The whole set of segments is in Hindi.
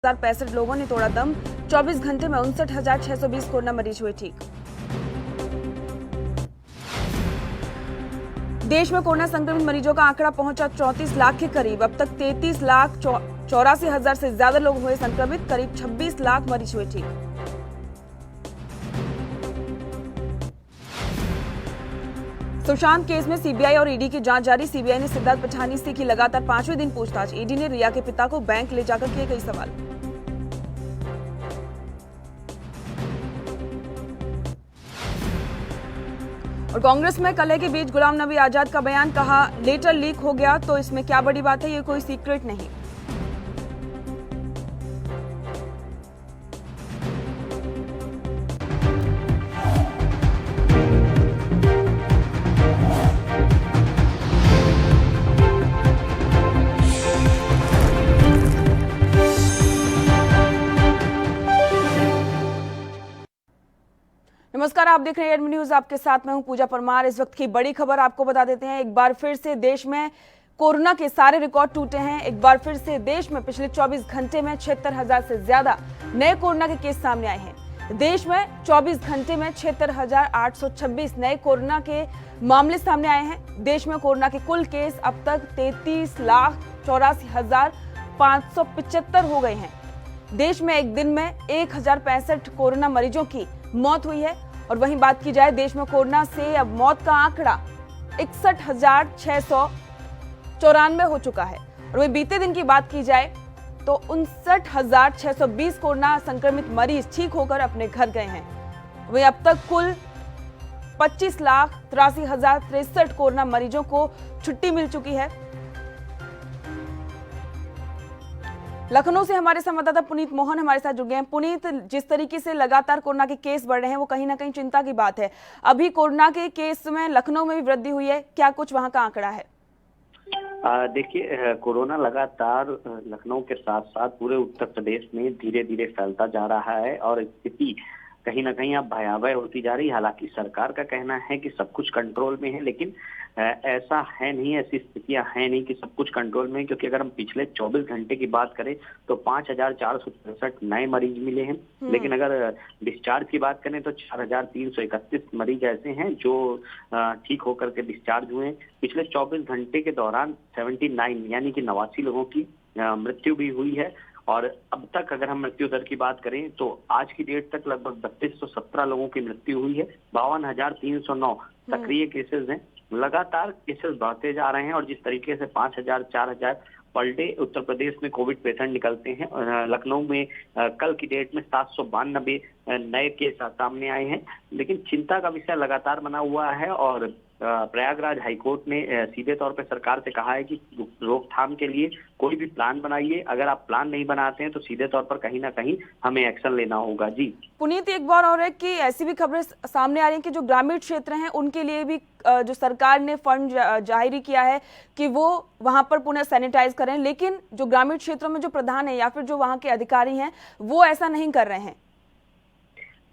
1065 लोगों ने तोड़ा दम। 24 घंटे में 59,620 कोरोना मरीज हुए ठीक। देश में कोरोना संक्रमित मरीजों का आंकड़ा पहुंचा 34 लाख के करीब। अब तक 33,84,000 से ज्यादा लोग हुए संक्रमित। करीब 26 लाख मरीज हुए ठीक। सुशांत केस में सीबीआई और ईडी की जांच जारी। सीबीआई ने सिद्धार्थ पिठानी से की लगातार 5वें दिन पूछताछ। ईडी ने रिया के पिता को बैंक ले जाकर किए कई सवाल। और कांग्रेस में कलह के बीच गुलाम नबी आजाद का बयान, कहा लेटर लीक हो गया तो इसमें क्या बड़ी बात है, ये कोई सीक्रेट नहीं। नमस्कार, आप देख रहे हैं एडमी न्यूज। आपके साथ मैं हूं पूजा परमार। इस वक्त की बड़ी खबर आपको बता देते हैं। एक बार फिर से देश में कोरोना के सारे रिकॉर्ड टूटे हैं। एक बार फिर से देश में पिछले 24 घंटे में 76,000 से ज्यादा नए कोरोना के केस सामने आए हैं। देश में 24 घंटे में 76,826 नए कोरोना के मामले सामने आए हैं। देश में कोरोना के कुल केस अब तक 33,84,575 हो गए हैं। देश में एक दिन में 1,065 कोरोना मरीजों की मौत हुई है। और वहीं बात की जाए, देश में कोरोना से अब मौत का आंकड़ा 61,694 हो चुका है। और वहीं बीते दिन की बात की जाए तो 59,620 कोरोना संक्रमित मरीज ठीक होकर अपने घर गए हैं। वहीं अब तक कुल 25,83,063 कोरोना मरीजों को छुट्टी मिल चुकी है। लखनऊ से हमारे संवाददाता पुनीत मोहन हमारे साथ जुड़ गए हैं। पुनीत, जिस तरीके से लगातार कोरोना के केस बढ़ रहे हैं वो कहीं ना कहीं चिंता की बात है। अभी कोरोना के केस में लखनऊ में भी वृद्धि हुई है, क्या कुछ वहां का आंकड़ा है? देखिए, कोरोना लगातार लखनऊ के साथ साथ पूरे उत्तर प्रदेश में धीरे धीरे फैलता जा रहा है और स्थिति कहीं ना कहीं अब भयावह होती जा रही है। हालांकि सरकार का कहना है कि सब कुछ कंट्रोल में है, लेकिन ऐसा है नहीं, ऐसी स्थितियां हैं नहीं कि सब कुछ कंट्रोल में है। क्योंकि अगर हम पिछले 24 घंटे की बात करें तो 5,463 नए मरीज मिले हैं। लेकिन अगर डिस्चार्ज की बात करें तो 4,331 मरीज ऐसे हैं जो ठीक होकर के डिस्चार्ज हुए हैं। पिछले 24 घंटे के दौरान 79 यानी कि 89 लोगों की मृत्यु भी हुई है। और अब तक अगर हम मृत्यु दर की बात करें तो आज की डेट तक लगभग 3217 लोगों की मृत्यु हुई है। 52,309 सक्रिय केसेस हैं। लगातार केसेस बढ़ते जा रहे हैं और जिस तरीके से 5,000 4,000 पर डे उत्तर प्रदेश में कोविड पेशेंट निकलते हैं, लखनऊ में कल की डेट में 792 नए केस सामने आए हैं। लेकिन चिंता का विषय लगातार बना हुआ है और प्रयागराज हाईकोर्ट ने सीधे तौर पर सरकार से कहा है कि रोकथाम के लिए कोई भी प्लान बनाइए। अगर आप प्लान नहीं बनाते हैं तो सीधे तौर पर कहीं ना कहीं हमें एक्शन लेना होगा। जी पुनीत, एक बार और है कि ऐसी भी खबरें सामने आ रही हैं कि जो ग्रामीण क्षेत्र हैं उनके लिए भी जो सरकार ने फंड जारी किया है कि वो वहां पर पुनः सैनिटाइज करें, लेकिन जो ग्रामीण क्षेत्रों में जो प्रधान है या फिर जो वहां के अधिकारी हैं वो ऐसा नहीं कर रहे हैं।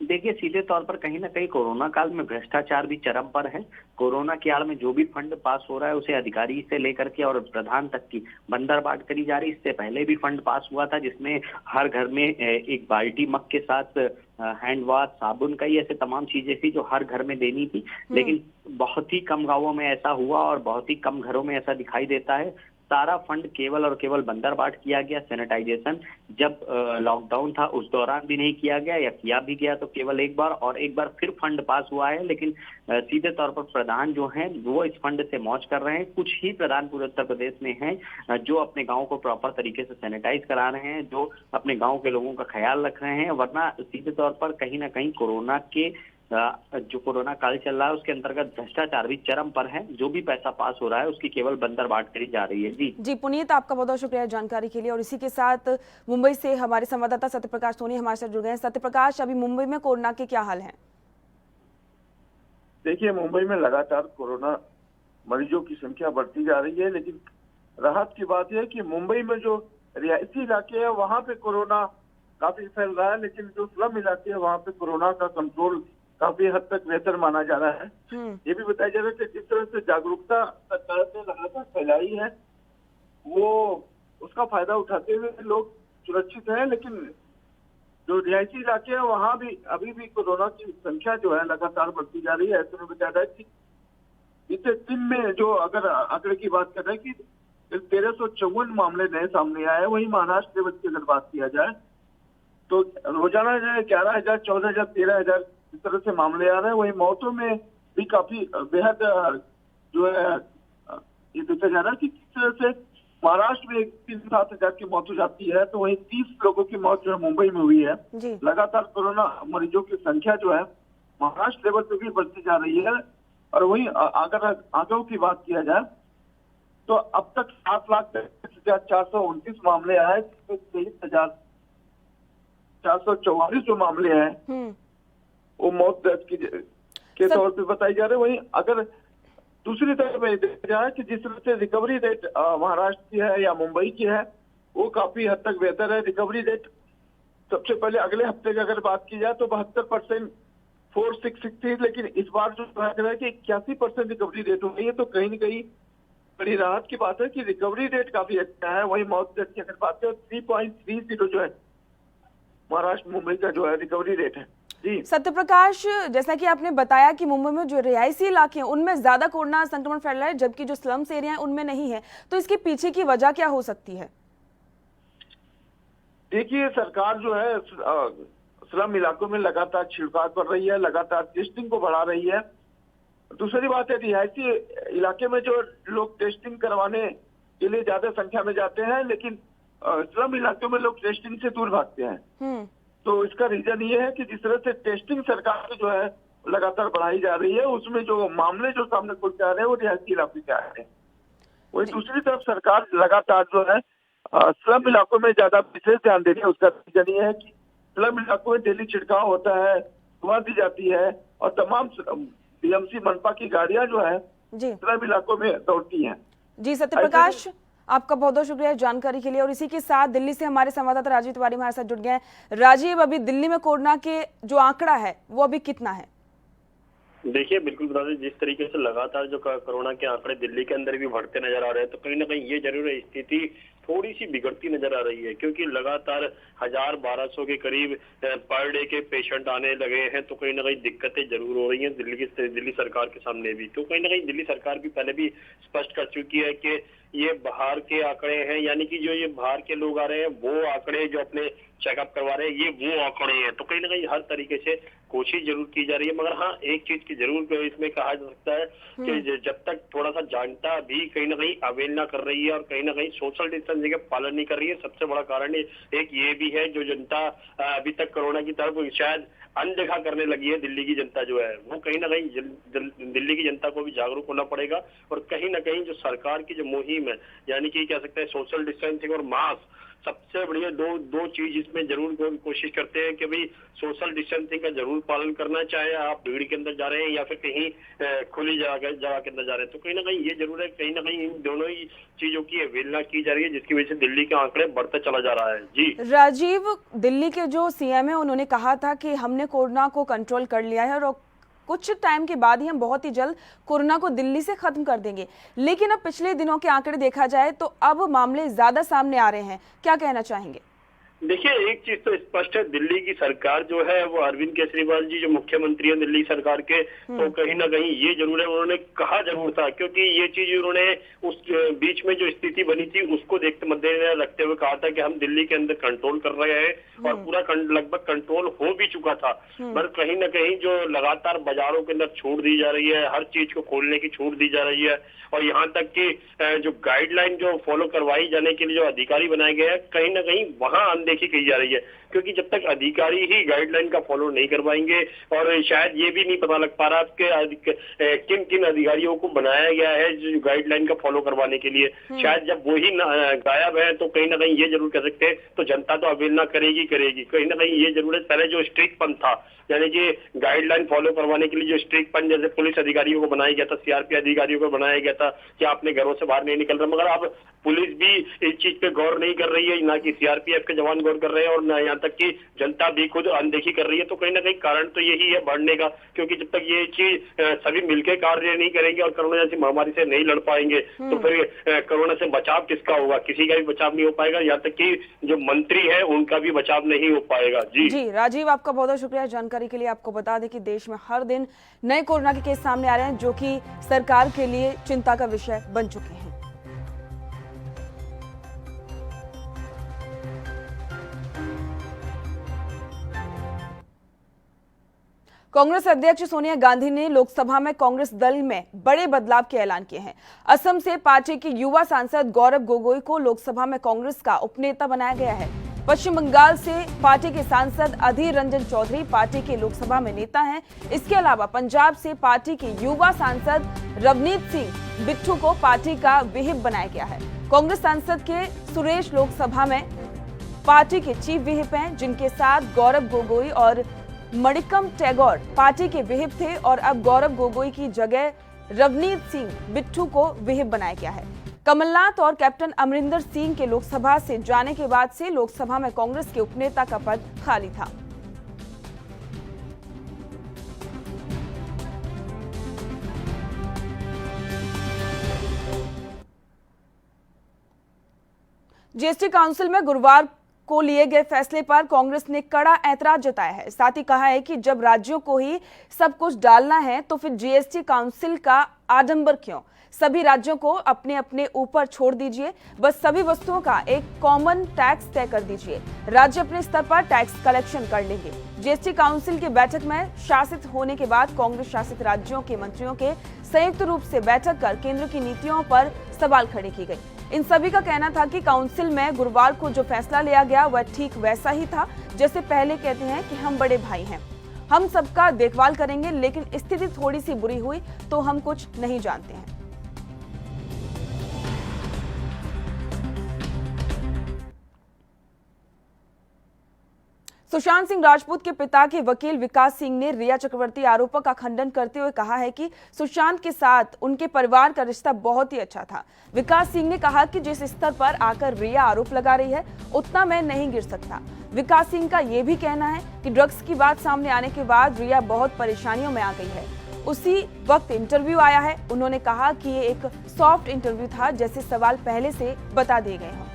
देखिए, सीधे तौर पर कहीं ना कहीं कोरोना काल में भ्रष्टाचार भी चरम पर है। कोरोना की आड़ में जो भी फंड पास हो रहा है उसे अधिकारी से लेकर के और प्रधान तक की बंदरबाट करी जा रही। इससे पहले भी फंड पास हुआ था जिसमें हर घर में एक बाल्टी मग के साथ हैंड वॉश, साबुन, कई ऐसे तमाम चीजें थी जो हर घर में देनी थी। लेकिन बहुत ही कम गांवों में ऐसा हुआ और बहुत ही कम घरों में ऐसा दिखाई देता है। सारा फंड केवल और केवल बंदरबाट किया गया। सैनिटाइजेशन जब लॉकडाउन था उस दौरान भी नहीं किया गया, या किया भी गया तो केवल एक बार, और एक बार फिर फंड पास हुआ है। लेकिन सीधे तौर पर प्रधान जो हैं वो इस फंड से मौज कर रहे हैं। कुछ ही प्रधान पूरे उत्तर प्रदेश में हैं जो अपने गांव को प्रॉपर तरीके से सैनिटाइज करा रहे हैं, जो अपने गांव के लोगों का ख्याल रख रहे हैं। वरना सीधे तौर पर कहीं ना कहीं कोरोना के जो कोरोना काल चल रहा है उसके अंतर्गत भ्रष्टाचार भी चरम पर है। जो भी पैसा पास हो रहा है उसकी केवल बंदरबाट करी जा रही है। जी पुनीत, आपका बहुत बहुत शुक्रिया जानकारी के लिए। और इसी के साथ मुंबई से हमारे संवाददाता सत्यप्रकाश सोनी हमारे साथ जुड़ गए हैं। सत्यप्रकाश, अभी मुंबई में कोरोना के क्या हाल है? देखिए, मुंबई में लगातार कोरोना मरीजों की संख्या बढ़ती जा रही है, लेकिन राहत की बात यह है कि मुंबई में जो रिहायशी इलाके हैं वहां पे कोरोना काफी फैल रहा है, लेकिन जो स्लम इलाके हैं वहां पे कोरोना का कंट्रोल काफी हद तक बेहतर माना जा रहा है। ये भी बताया जा रहा है कि जिस तरह से जागरूकता सरकार ने लगातार फैलाई है वो उसका फायदा उठाते हुए लोग सुरक्षित है, लेकिन जो रिहायशी इलाके हैं वहाँ भी अभी भी कोरोना की संख्या जो है लगातार बढ़ती जा रही है। ऐसे में बताया है कि बीते दिन में जो अगर आंकड़े की बात कर रहे हैं कि 1354 मामले नए सामने आए। वहीं महाराष्ट्र लेवल की अगर बात किया जाए तो रोजाना जो है 11,000, 14,000, 13,000 इस तरह से मामले आ रहे हैं। वहीं मौतों में भी काफी बेहद जो है ये देखा जा रहा है कि किस तरह से महाराष्ट्र में 7,000 की मौत हो जाती है, तो वहीं 30 लोगों की मौत जो है मुंबई में हुई है। लगातार कोरोना मरीजों की संख्या जो है महाराष्ट्र लेवल पे भी बढ़ती जा रही है। और वहीं अगर आंकड़ों की बात किया जाए तो अब तक 7,23,429 मामले आए, जिसमें 23,444 जो मामले हैं वो मौत दर्ज के तौर पे बताई जा रही है। वहीं अगर दूसरी तरफ में देखा जाए कि जिस तरह से रिकवरी रेट महाराष्ट्र की है या मुंबई की है, वो काफी हद तक बेहतर है। रिकवरी रेट सबसे पहले अगले हफ्ते की अगर बात की जाए तो 72% 466 थी, लेकिन इस बार जो कहा जा रहा है कि 81% रिकवरी रेट हो गई है। तो कहीं न कहीं बड़ी राहत की बात है कि रिकवरी रेट काफी अच्छा है। वही मौत दर की अगर बात करें 3.30 जो है महाराष्ट्र मुंबई का जो है रिकवरी रेट है। जी सत्यप्रकाश, जैसा कि आपने बताया कि मुंबई में जो रिहायशी इलाके हैं उनमें ज्यादा कोरोना संक्रमण फैल रहा है, जबकि जो स्लम्स एरिया है उनमें नहीं है, तो इसके पीछे की वजह क्या हो सकती है? देखिए, सरकार जो है स्लम इलाकों में लगातार छिड़काव कर रही है, लगातार टेस्टिंग को बढ़ा रही है। दूसरी बात है, रिहायशी इलाके में जो लोग टेस्टिंग करवाने के लिए ज्यादा संख्या में जाते हैं, लेकिन स्लम इलाकों में लोग टेस्टिंग से दूर भागते हैं। तो इसका रीजन ये है कि जिस तरह से टेस्टिंग सरकार की जो है लगातार बढ़ाई जा रही है, उसमें जो मामले जो सामने खुल के आ रहे हैं वो रिहायशी इलाके के आ रहे हैं। वही दूसरी तरफ सरकार लगातार जो है स्लम इलाकों में ज्यादा विशेष ध्यान दे रही है। उसका रीजन ये है कि स्लम इलाकों में डेली छिड़काव होता है, दुआ दी जाती है और तमाम बीएमसी मनपा की गाड़ियां जो है स्लम इलाकों में दौड़ती हैं। जी सत्यप्रकाश, आपका बहुत बहुत शुक्रिया जानकारी के लिए। और इसी के साथ दिल्ली से हमारे संवाददाता राजीव तिवारी हमारे साथ जुड़ गए हैं। राजीव, अभी दिल्ली में कोरोना के जो आंकड़ा है वो अभी कितना है? देखिए, बिल्कुल बता दें, जिस तरीके से लगातार जो कोरोना के आंकड़े दिल्ली के अंदर भी बढ़ते नजर आ रहे हैं, तो कहीं ना कहीं ये जरूर है स्थिति थोड़ी सी बिगड़ती नजर आ रही है, क्योंकि लगातार 1,000-1,200 के करीब पर डे के पेशेंट आने लगे हैं। तो कहीं ना कहीं दिक्कतें जरूर हो रही हैं दिल्ली सरकार के सामने भी। तो कहीं ना कहीं दिल्ली सरकार भी पहले भी स्पष्ट कर चुकी है कि ये बाहर के आंकड़े हैं, यानी कि जो ये बाहर के लोग आ रहे हैं वो आंकड़े जो अपने चेकअप करवा रहे हैं ये वो आंकड़े हैं। तो कहीं ना कहीं हर तरीके से कोशिश जरूर की जा रही है, मगर हाँ एक चीज की जरूर इसमें कहा जा सकता है कि जब तक थोड़ा सा जनता भी कहीं ना कहीं अवहेलना कर रही है और कहीं ना कहीं सोशल डिस्टेंसिंग का पालन नहीं कर रही है, सबसे बड़ा कारण एक ये भी है जो जनता अभी तक कोरोना की तरफ शायद अनदेखा करने लगी है। दिल्ली की जनता जो है वो कहीं ना कहीं दिल्ली की जनता को भी जागरूक होना पड़ेगा और कहीं ना कहीं जो सरकार की जो मुहिम है, यानी कि कह सकते हैं सोशल डिस्टेंसिंग और मास्क, सबसे बढ़िया दो चीज इसमें जरूर कोशिश करते हैं कि भाई सोशल डिस्टेंसिंग का जरूर पालन करना, चाहे आप भीड़ के अंदर जा रहे हैं या फिर कहीं खुली जगह के अंदर जा रहे हैं। तो कहीं ना कहीं ये जरूर है, कहीं ना कहीं इन दोनों ही चीजों की अवहेलना की जा रही है, जिसकी वजह से दिल्ली के आंकड़े बढ़ते चला जा रहा है। जी राजीव, दिल्ली के जो सीएम है उन्होंने कहा था कि हमने कोरोना को कंट्रोल कर लिया है और कुछ टाइम के बाद ही हम बहुत ही जल्द कोरोना को दिल्ली से खत्म कर देंगे, लेकिन अब पिछले दिनों के आंकड़े देखा जाए तो अब मामले ज्यादा सामने आ रहे हैं, क्या कहना चाहेंगे? देखिए, एक चीज तो स्पष्ट है, दिल्ली की सरकार जो है वो अरविंद केजरीवाल जी जो मुख्यमंत्री हैं दिल्ली सरकार के, तो कहीं ना कहीं ये जरूर है, उन्होंने कहा जरूर था, क्योंकि ये चीज उन्होंने उस बीच में जो स्थिति बनी थी उसको देखते मद्देनजर रखते हुए कहा था कि हम दिल्ली के अंदर कंट्रोल कर रहे हैं और पूरा लगभग कंट्रोल हो भी चुका था। पर कहीं ना कहीं जो लगातार बाजारों के अंदर छूट दी जा रही है, हर चीज को खोलने की छूट दी जा रही है और यहाँ तक कि जो गाइडलाइन जो फॉलो करवाई जाने के लिए जो अधिकारी बनाए गए हैं, कहीं ना कहीं वहां अनदेखी की जा रही है, क्योंकि जब तक अधिकारी ही गाइडलाइन का फॉलो नहीं करवाएंगे और शायद ये भी नहीं पता लग पा रहा कि किन किन अधिकारियों को बनाया गया है जो गाइडलाइन का फॉलो करवाने के लिए, शायद जब वही गायब है तो कहीं ना कहीं ये जरूर कह सकते हैं तो जनता तो अवहेलना करेगी। कहीं ना कहीं ये जरूर है, पहले जो स्ट्रिक्ट पंथ था, यानी कि गाइडलाइन फॉलो करवाने के लिए जो स्ट्रिक्ट पंथ जैसे पुलिस अधिकारियों को बनाया गया था, सीआरपी अधिकारियों को बनाया गया था कि आपने घरों से बाहर नहीं निकल रहा, मगर अब पुलिस भी इस चीज पे गौर नहीं कर रही है, ना कि सीआरपीएफ के जवान कान गौर कर रहे हैं और यहाँ तक कि जनता भी खुद अनदेखी कर रही है। तो कहीं ना कहीं कारण तो यही है बढ़ने का, क्योंकि जब तक ये चीज सभी मिलकर कार्य नहीं करेंगे और कोरोना जैसी महामारी से नहीं लड़ पाएंगे तो फिर कोरोना से बचाव किसका होगा? किसी का भी बचाव नहीं हो पाएगा, यहाँ तक कि जो मंत्री है उनका भी बचाव नहीं हो पाएगा। जी राजीव, आपका बहुत बहुत शुक्रिया जानकारी के लिए। आपको बता दें कि देश में हर दिन नए कोरोना के केस सामने आ रहे हैं, जो कि सरकार के लिए चिंता का विषय बन चुके हैं। कांग्रेस अध्यक्ष सोनिया गांधी ने लोकसभा में कांग्रेस दल में बड़े बदलाव के ऐलान किए हैं। असम से पार्टी के युवा सांसद गौरव गोगोई को लोकसभा में कांग्रेस का उपनेता बनाया गया है। पश्चिम बंगाल से पार्टी के सांसद अधीर रंजन चौधरी पार्टी के लोकसभा में नेता हैं। इसके अलावा पंजाब से पार्टी के युवा सांसद रवनीत सिंह बिट्टू को पार्टी का विहिप बनाया गया है। कांग्रेस सांसद के सुरेश लोकसभा में पार्टी के चीफ विहिप हैं, जिनके साथ गौरव गोगोई और मणिकम टैगोर पार्टी के विहिप थे और अब गौरव गोगोई की जगह रवनीत सिंह बिट्टू को विहिप बनाया गया है। कमलनाथ और कैप्टन अमरिंदर सिंह के लोकसभा से जाने के बाद से लोकसभा में कांग्रेस के उपनेता का पद खाली था। जीएसटी काउंसिल में गुरुवार को लिए गए फैसले पर कांग्रेस ने कड़ा ऐतराज जताया है। साथ ही कहा है कि जब राज्यों को ही सब कुछ डालना है तो फिर जीएसटी काउंसिल का आडंबर क्यों? सभी राज्यों को अपने अपने ऊपर छोड़ दीजिए, बस सभी वस्तुओं का एक कॉमन टैक्स तय कर दीजिए। राज्य अपने स्तर पर टैक्स कलेक्शन कर लेंगे। जीएसटी काउंसिल की बैठक में शासित होने के बाद कांग्रेस शासित राज्यों के मंत्रियों के संयुक्त रूप से बैठक कर केंद्र की नीतियों पर सवाल खड़े की गई। इन सभी का कहना था कि काउंसिल में गुरुवार को जो फैसला लिया गया वह ठीक वैसा ही था जैसे पहले कहते हैं कि हम बड़े भाई हैं, हम सबका देखभाल करेंगे, लेकिन स्थिति थोड़ी सी बुरी हुई तो हम कुछ नहीं जानते हैं। सुशांत सिंह राजपूत के पिता के वकील विकास सिंह ने रिया चक्रवर्ती आरोपों का खंडन करते हुए कहा है कि सुशांत के साथ उनके परिवार का रिश्ता बहुत ही अच्छा था। विकास सिंह ने कहा कि जिस स्तर पर आकर रिया आरोप लगा रही है उतना मैं नहीं गिर सकता। विकास सिंह का यह भी कहना है कि ड्रग्स की बात सामने आने के बाद रिया बहुत परेशानियों में आ गई है। उसी वक्त इंटरव्यू आया है। उन्होंने कहा कि ये एक सॉफ्ट इंटरव्यू था, जैसे सवाल पहले से बता दिए गए हों।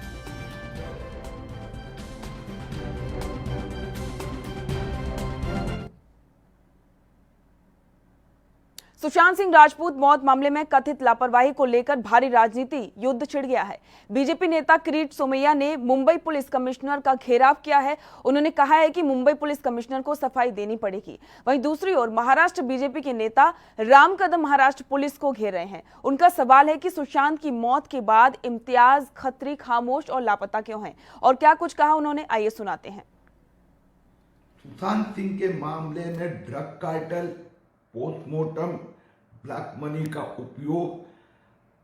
सुशांत सिंह राजपूत मौत मामले में कथित लापरवाही को लेकर भारी राजनीति युद्ध छिड़ गया है। बीजेपी नेता किरीट सोमैया ने मुंबई पुलिस कमिश्नर का घेराव किया है। उन्होंने कहा है कि मुंबई पुलिस कमिश्नर को सफाई देनी पड़ेगी। वहीं दूसरी ओर महाराष्ट्र बीजेपी के नेता राम कदम महाराष्ट्र पुलिस को घेर रहे हैं। उनका सवाल है कि सुशांत की मौत के बाद इम्तियाज खत्री खामोश और लापता क्यों हैं, और क्या कुछ कहा उन्होंने, आइए सुनाते हैं। सुशांत सिंह के मामले में drug cartel, postmortem, black money का उपयोग,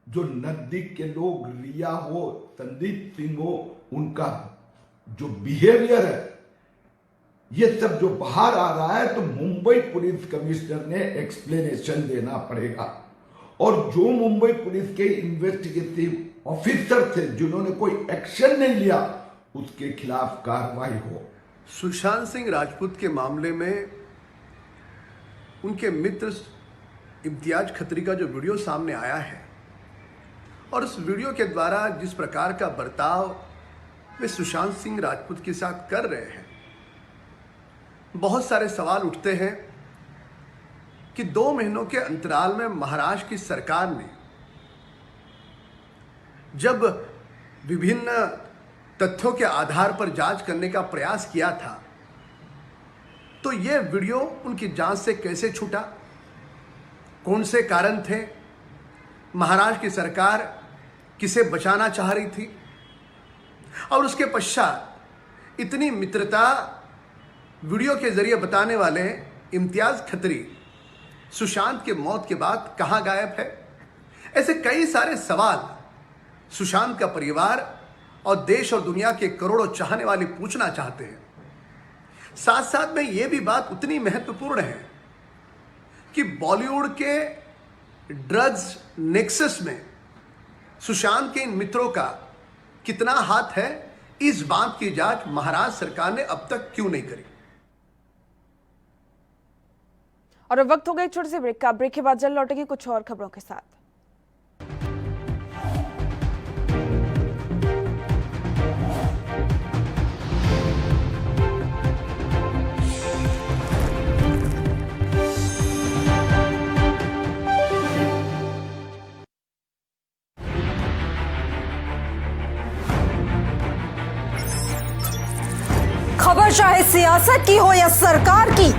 जो नजदीक के लोग रिया हो, संदीप सिंह हो, उनका जो बिहेवियर है, ये सब जो बाहर आ रहा है, तो मुंबई पुलिस कमिश्नर ने एक्सप्लेनेशन देना पड़ेगा। और जो मुंबई पुलिस के इन्वेस्टिगेटिव ऑफिसर थे जिन्होंने कोई एक्शन नहीं लिया, उसके खिलाफ कार्रवाई हो। सुशांत सिंह राजपूत के मामले में उनके मित्र इम्तियाज खत्री का जो वीडियो सामने आया है और उस वीडियो के द्वारा जिस प्रकार का बर्ताव वे सुशांत सिंह राजपूत के साथ कर रहे हैं, बहुत सारे सवाल उठते हैं कि 2 महीनों के अंतराल में महाराष्ट्र की सरकार ने जब विभिन्न तथ्यों के आधार पर जांच करने का प्रयास किया था, तो यह वीडियो उनकी जांच से कैसे छूटा, कौन से कारण थे, महाराष्ट्र की सरकार किसे बचाना चाह रही थी, और उसके पश्चात इतनी मित्रता वीडियो के जरिए बताने वाले इम्तियाज खत्री सुशांत के मौत के बाद कहां गायब है। ऐसे कई सारे सवाल सुशांत का परिवार और देश और दुनिया के करोड़ों चाहने वाले पूछना चाहते हैं। साथ साथ में यह भी बात उतनी महत्वपूर्ण है कि बॉलीवुड के ड्रग्स नेक्सस में सुशांत के इन मित्रों का कितना हाथ है, इस बात की जांच महाराष्ट्र सरकार ने अब तक क्यों नहीं करी? और अब वक्त हो गया एक छोटे से ब्रेक का। ब्रेक के बाद जल्द लौटेंगे कुछ और खबरों के साथ। खबर चाहे सियासत की हो या सरकार की,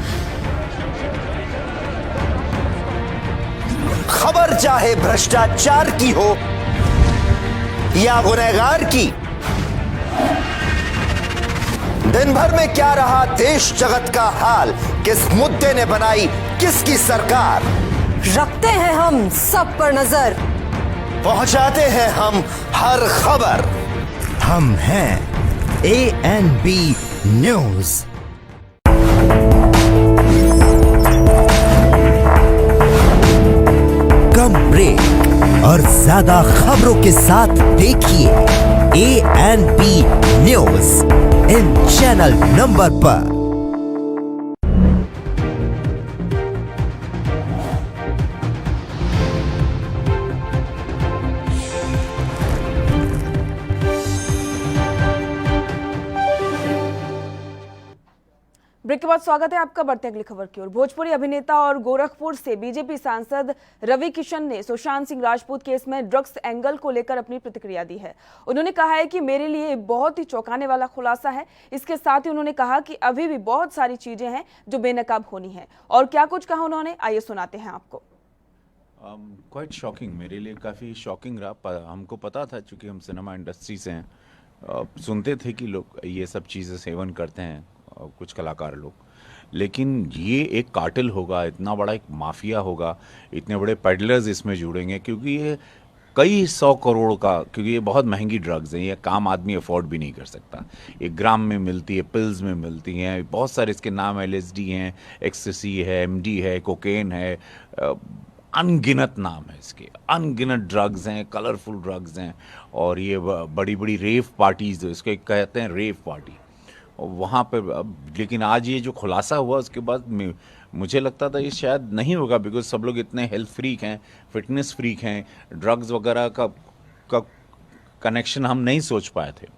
खबर चाहे भ्रष्टाचार की हो या गुनहगार की, दिन भर में क्या रहा देश जगत का हाल, किस मुद्दे ने बनाई किसकी सरकार, रखते हैं हम सब पर नजर, पहुंचाते हैं हम हर खबर। हम हैं ANB न्यूज। कम ब्रेक और ज्यादा खबरों के साथ देखिए ANB news in channel number पर। ब्रेक के बाद स्वागत है आपका। बढ़ते अगली खबर की ओर। भोजपुरी अभिनेता और गोरखपुर से बीजेपी सांसद रवि किशन ने सुशांत सिंह राजपूत केस में ड्रग्स एंगल को लेकर अपनी प्रतिक्रिया दी है। उन्होंने कहा है कि मेरे लिए बहुत ही चौंकाने वाला खुलासा है। इसके साथ ही उन्होंने कहा कि अभी भी बहुत सारी चीजें हैं जो बेनकाब होनी है। और क्या कुछ कहा उन्होंने, आइए सुनाते हैं आपको। क्वाइट शॉकिंग, मेरे लिए काफ़ी शॉकिंग रहा। हमको पता था, चूँकि हम सिनेमा इंडस्ट्री से हैं, सुनते थे कि लोग ये सब चीज़ें सेवन करते हैं, कुछ कलाकार लोग, लेकिन ये एक कार्टेल होगा, इतना बड़ा एक माफिया होगा, इतने बड़े पेडलर्स इसमें जुड़ेंगे, क्योंकि ये कई 100 करोड़ का, क्योंकि ये बहुत महंगी ड्रग्स हैं, ये काम आदमी अफोर्ड भी नहीं कर सकता। 1 ग्राम में मिलती है, पिल्स में मिलती हैं, बहुत सारे इसके नाम LSD हैं, एक्सटेसी है, MD है, कोकेन है, अनगिनत नाम है इसके, अनगिनत ड्रग्स हैं, कलरफुल ड्रग्स हैं। और ये बड़ी बड़ी रेव पार्टीज़, इसको कहते हैं रेव पार्टी, वहाँ पे। लेकिन आज ये जो खुलासा हुआ उसके बाद मुझे लगता था ये शायद नहीं होगा, बिकॉज सब लोग इतने हेल्थ फ्रीक हैं, फिटनेस फ्रीक हैं, ड्रग्स वगैरह का कनेक्शन हम नहीं सोच पाए थे।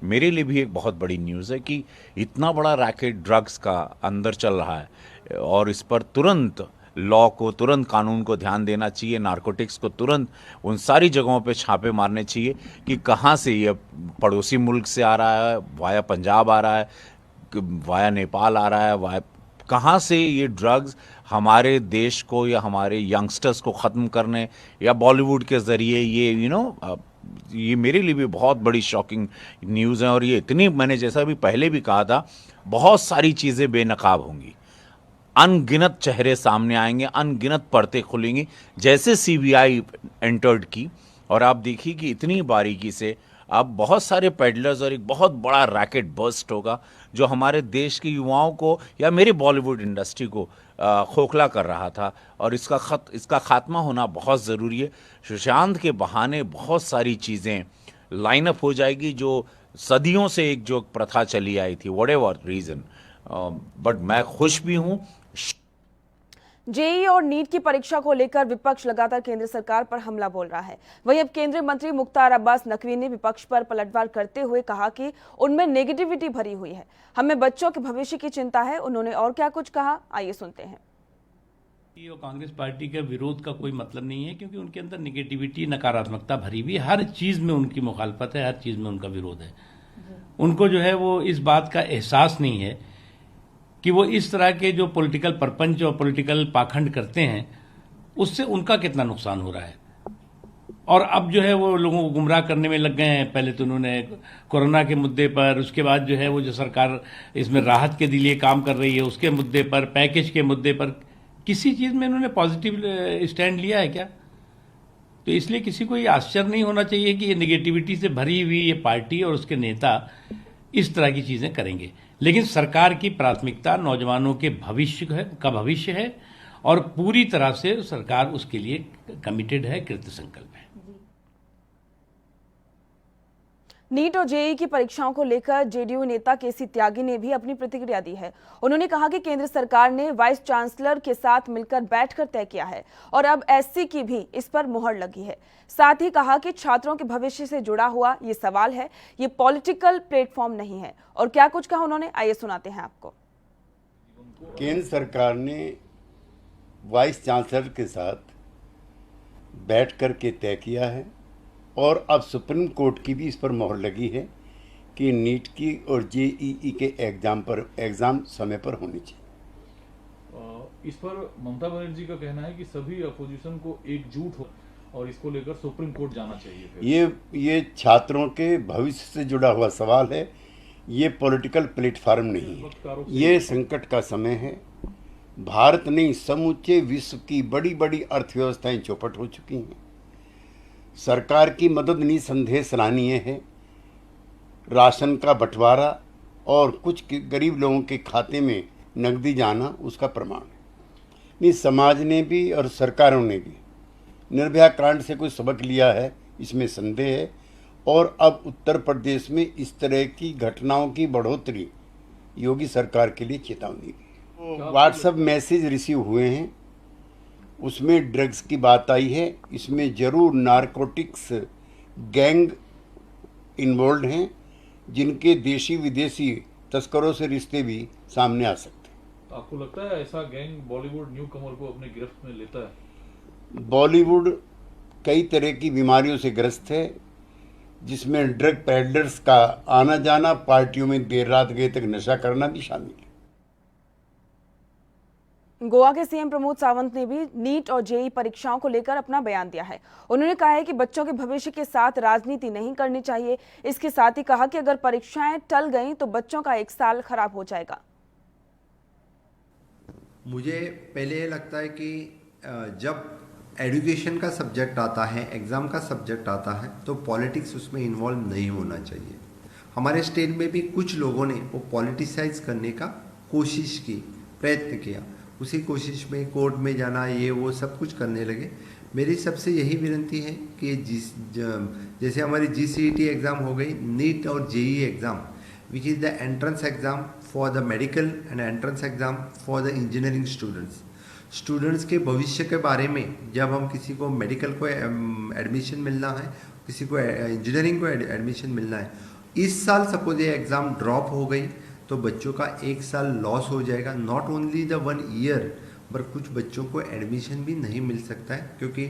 मेरे लिए भी एक बहुत बड़ी न्यूज़ है कि इतना बड़ा रैकेट ड्रग्स का अंदर चल रहा है, और इस पर तुरंत लॉ को, तुरंत कानून को ध्यान देना चाहिए, नारकोटिक्स को तुरंत उन सारी जगहों पे छापे मारने चाहिए कि कहाँ से ये पड़ोसी मुल्क से आ रहा है, वाया पंजाब आ रहा है, वाया नेपाल आ रहा है, वाया कहाँ से ये ड्रग्स हमारे देश को या हमारे यंगस्टर्स को ख़त्म करने, या बॉलीवुड के ज़रिए ये ये मेरे लिए भी बहुत बड़ी शॉकिंग न्यूज़ है। और ये इतनी, मैंने जैसा भी पहले भी कहा था, बहुत सारी चीज़ें बेनकाब होंगी, अनगिनत चेहरे सामने आएंगे, अनगिनत परतें खुलेंगी, जैसे CBI एंटर्ड की। और आप देखिए कि इतनी बारीकी से अब बहुत सारे पेडलर्स और एक बहुत बड़ा रैकेट बर्स्ट होगा, जो हमारे देश के युवाओं को या मेरे बॉलीवुड इंडस्ट्री को खोखला कर रहा था। और इसका खात्मा होना बहुत ज़रूरी है। सुशांत के बहाने बहुत सारी चीज़ें लाइन अप हो जाएगी, जो सदियों से एक जो प्रथा चली आई थी, व्हाटएवर रीज़न। बट मैं खुश भी हूँ। जेईई और नीट की परीक्षा को लेकर विपक्ष लगातार केंद्र सरकार पर हमला बोल रहा है। वहीं अब केंद्रीय मंत्री मुख्तार अब्बास नकवी ने विपक्ष पर पलटवार करते हुए कहा कि उनमें नेगेटिविटी भरी हुई है, हमें बच्चों के भविष्य की चिंता है। उन्होंने और क्या कुछ कहा, आइए सुनते हैं। ये कांग्रेस पार्टी का विरोध का कोई मतलब नहीं है, क्योंकि उनके अंदर नेगेटिविटी, नकारात्मकता भरी हुई, हर चीज में उनकी मुखालफत है, हर चीज में उनका विरोध है। उनको जो है वो इस बात का एहसास नहीं है कि वो इस तरह के जो पॉलिटिकल परपंच और पॉलिटिकल पाखंड करते हैं, उससे उनका कितना नुकसान हो रहा है। और अब जो है वो लोगों को गुमराह करने में लग गए हैं। पहले तो उन्होंने कोरोना के मुद्दे पर, उसके बाद जो है वो जो सरकार इसमें राहत के लिए काम कर रही है उसके मुद्दे पर, पैकेज के मुद्दे पर, किसी चीज़ में इन्होंने पॉजिटिव स्टैंड लिया है क्या? तो इसलिए किसी को ये आश्चर्य नहीं होना चाहिए कि ये नेगेटिविटी से भरी हुई ये पार्टी और उसके नेता इस तरह की चीज़ें करेंगे। लेकिन सरकार की प्राथमिकता नौजवानों के भविष्य है और पूरी तरह से सरकार उसके लिए कमिटेड है, कृत संकल्प है। नीट और जेईई की परीक्षाओं को लेकर जेडीयू नेता केसी त्यागी ने भी अपनी प्रतिक्रिया दी है। उन्होंने कहा कि केंद्र सरकार ने वाइस चांसलर के साथ मिलकर बैठकर तय किया है और अब एससी की भी इस पर मुहर लगी है। साथ ही कहा कि छात्रों के भविष्य से जुड़ा हुआ ये सवाल है, ये पॉलिटिकल प्लेटफॉर्म नहीं है। और क्या कुछ कहा उन्होंने, आइए सुनाते हैं आपको। केंद्र सरकार ने वाइस चांसलर के साथ बैठ कर के तय किया है और अब सुप्रीम कोर्ट की भी इस पर मोहर लगी है कि नीट की और जेईई के एग्जाम समय पर होनी चाहिए। इस पर ममता बनर्जी का कहना है कि सभी अपोजिशन को एकजुट हो और इसको लेकर सुप्रीम कोर्ट जाना चाहिए। ये छात्रों के भविष्य से जुड़ा हुआ सवाल है, ये पॉलिटिकल प्लेटफॉर्म नहीं है। ये संकट का समय है। भारत नहीं, समूचे विश्व की बड़ी बड़ी अर्थव्यवस्थाएं चौपट हो चुकी हैं। सरकार की मदद निसंदेह सराहनीय है। राशन का बंटवारा और कुछ गरीब लोगों के खाते में नकदी जाना उसका प्रमाण है। नहीं, समाज ने भी और सरकारों ने भी निर्भया कांड से कोई सबक लिया है, इसमें संदेह है। और अब उत्तर प्रदेश में इस तरह की घटनाओं की बढ़ोतरी योगी सरकार के लिए चेतावनी है। व्हाट्सएप मैसेज रिसीव हुए हैं, उसमें ड्रग्स की बात आई है। इसमें जरूर नारकोटिक्स गैंग इन्वॉल्व हैं, जिनके देशी विदेशी तस्करों से रिश्ते भी सामने आ सकते हैं। आपको लगता है ऐसा गैंग बॉलीवुड न्यू कमर को अपने गिरफ्त में लेता है? बॉलीवुड कई तरह की बीमारियों से ग्रस्त है, जिसमें ड्रग पैडलर्स का आना जाना, पार्टियों में देर रात गए तक नशा करना भी शामिल है। गोवा के सीएम प्रमोद सावंत ने भी नीट और जेईई परीक्षाओं को लेकर अपना बयान दिया है। उन्होंने कहा है कि बच्चों के भविष्य के साथ राजनीति नहीं करनी चाहिए। इसके साथ ही कहा कि अगर परीक्षाएं टल गईं तो बच्चों का एक साल खराब हो जाएगा। मुझे पहले ये लगता है कि जब एजुकेशन का सब्जेक्ट आता है, एग्ज़ाम का सब्जेक्ट आता है, तो पॉलिटिक्स उसमें इन्वॉल्व नहीं होना चाहिए। हमारे स्टेट में भी कुछ लोगों ने वो पॉलिटिसाइज करने का कोशिश की, प्रयत्न किया। उसी कोशिश में कोर्ट में जाना, ये वो सब कुछ करने लगे। मेरी सबसे यही विनती है कि जैसे हमारी GCET एग्ज़ाम हो गई, नीट और JEE exam which is the entrance exam for the medical and entrance exam for the engineering students के भविष्य के बारे में जब हम किसी को मेडिकल को एडमिशन मिलना है, किसी को इंजीनियरिंग को एडमिशन मिलना है, इस साल सपोज ये एग्ज़ाम ड्रॉप हो गई तो बच्चों का एक साल लॉस हो जाएगा। नॉट ओनली द 1 ईयर, पर कुछ बच्चों को एडमिशन भी नहीं मिल सकता है, क्योंकि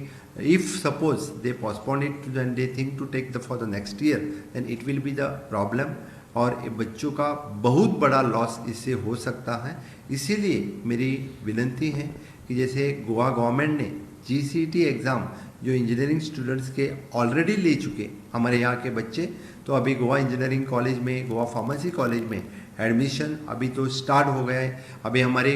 if suppose they postpone it and they think to take the for the next year, then it will be the problem और बच्चों का बहुत बड़ा लॉस इससे हो सकता है। इसीलिए मेरी विनती है कि जैसे गोवा गवर्नमेंट ने GCET एग्ज़ाम जो इंजीनियरिंग स्टूडेंट्स के ऑलरेडी ले चुके हमारे यहाँ के बच्चे, तो अभी गोवा इंजीनियरिंग कॉलेज में, गोवा फार्मेसी कॉलेज में एडमिशन अभी तो स्टार्ट हो गया है। अभी हमारे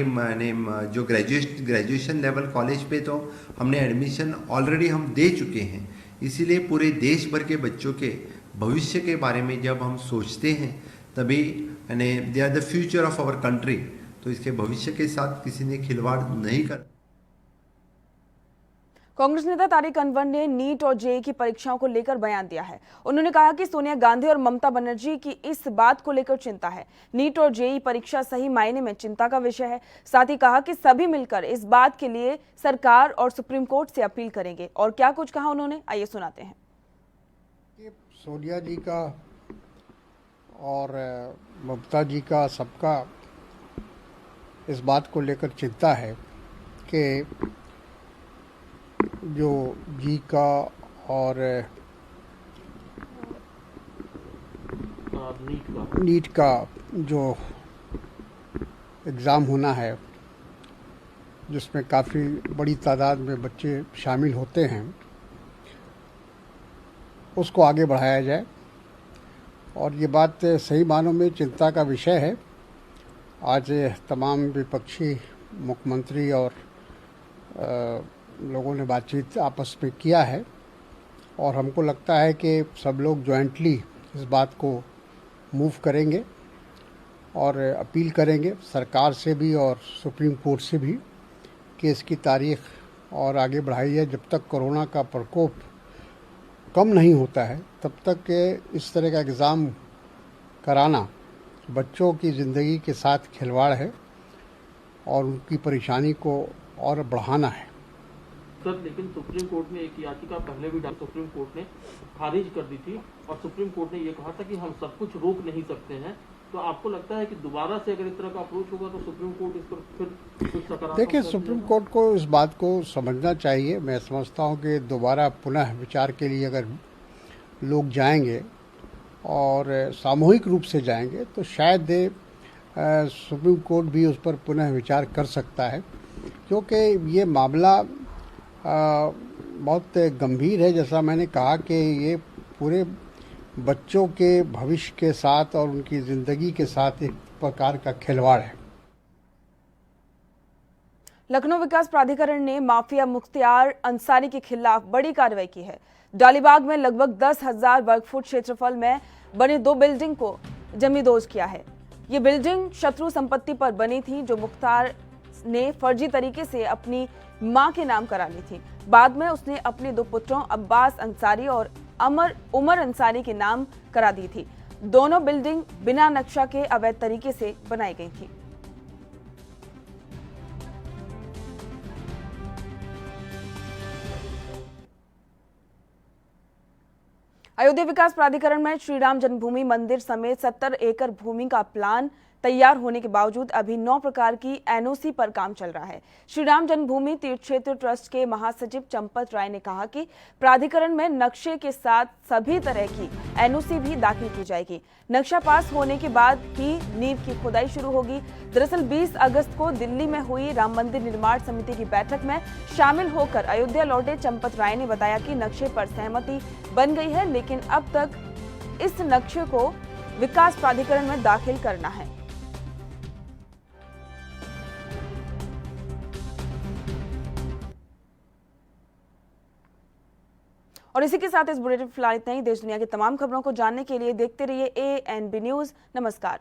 जो ग्रेजुएशन लेवल कॉलेज पे तो हमने एडमिशन ऑलरेडी हम दे चुके हैं। इसीलिए पूरे देश भर के बच्चों के भविष्य के बारे में जब हम सोचते हैं, तभी they are the future of our country, तो इसके भविष्य के साथ किसी ने खिलवाड़ नहीं कर। कांग्रेस नेता तारिक अनवर ने नीट और जेईई की परीक्षाओं को लेकर बयान दिया है। उन्होंने कहा कि सोनिया गांधी और ममता बनर्जी की इस बात को लेकर चिंता है। नीट और जेईई परीक्षा सही मायने में चिंता का विषय है। साथ ही कहा कि सभी मिलकर इस बात के लिए सरकार और सुप्रीम कोर्ट से अपील करेंगे। और क्या कुछ कहा उन्होंने, आइए सुनाते हैं। सोनिया जी का और ममता जी का, सबका इस बात को लेकर चिंता है कि जो जी का और नीट का जो एग्ज़ाम होना है, जिसमें काफ़ी बड़ी तादाद में बच्चे शामिल होते हैं, उसको आगे बढ़ाया जाए। और ये बात सही मानों में चिंता का विषय है। आज तमाम विपक्षी मुख्यमंत्री और लोगों ने बातचीत आपस में किया है और हमको लगता है कि सब लोग जॉइंटली इस बात को मूव करेंगे और अपील करेंगे सरकार से भी और सुप्रीम कोर्ट से भी कि इसकी तारीख और आगे बढ़ाई है। जब तक कोरोना का प्रकोप कम नहीं होता है तब तक के इस तरह का एग्ज़ाम कराना बच्चों की ज़िंदगी के साथ खिलवाड़ है और उनकी परेशानी को और बढ़ाना है। सर, लेकिन सुप्रीम कोर्ट ने एक याचिका पहले भी सुप्रीम कोर्ट ने खारिज कर दी थी और सुप्रीम कोर्ट ने ये कहा था कि हम सब कुछ रोक नहीं सकते हैं। तो आपको लगता है कि दोबारा से अगर इस तरह का अप्रोच होगा तो सुप्रीम कोर्ट इस पर फिर कुछ सकारात्मक? देखिए, सुप्रीम कोर्ट को इस बात को समझना चाहिए। मैं समझता हूँ कि दोबारा पुनः विचार के लिए अगर लोग जाएंगे और सामूहिक रूप से जाएंगे तो शायद सुप्रीम कोर्ट भी उस पर पुनः विचार कर सकता है, क्योंकि ये मामला बहुत गंभीर है। जैसा मैंने कहा कि ये पूरे बच्चों के भविष्य के साथ और उनकी ज़िंदगी के साथ एक प्रकार का खिलवाड़ है। लखनऊ विकास प्राधिकरण ने माफिया मुख्तियार अंसारी के खिलाफ बड़ी कार्रवाई की है। डालीबाग में लगभग 10,000 वर्ग फुट क्षेत्रफल में बनी 2 बिल्डिंग को जमींदोज किया है। ये बिल्डिंग शत्रु संपत्ति पर बनी थी, जो मुख्तार ने फर्जी तरीके से अपनी मां के नाम करा ली थी। बाद में उसने अपने 2 पुत्रों अब्बास अंसारी और उमर अंसारी के नाम करा दी थी। दोनों बिल्डिंग बिना नक्शा के अवैध तरीके से बनाई गई थी। अयोध्या विकास प्राधिकरण में श्री राम जन्मभूमि मंदिर समेत 70 एकड़ भूमि का प्लान तैयार होने के बावजूद अभी 9 प्रकार की एनओसी पर काम चल रहा है। श्री राम जन्मभूमि तीर्थ क्षेत्र ट्रस्ट के महासचिव चंपत राय ने कहा कि प्राधिकरण में नक्शे के साथ सभी तरह की एनओसी भी दाखिल की जाएगी। नक्शा पास होने के बाद ही नींव की खुदाई शुरू होगी। दरअसल 20 अगस्त को दिल्ली में हुई राम मंदिर निर्माण समिति की बैठक में शामिल होकर अयोध्या लौटे चंपत राय ने बताया कि नक्शे पर सहमति बन गई है, लेकिन अब तक इस नक्शे को विकास प्राधिकरण में दाखिल करना है। और इसी के साथ इस बुलेटिन फिलहाल इतना ही। देश दुनिया की तमाम खबरों को जानने के लिए देखते रहिए ANB न्यूज। नमस्कार।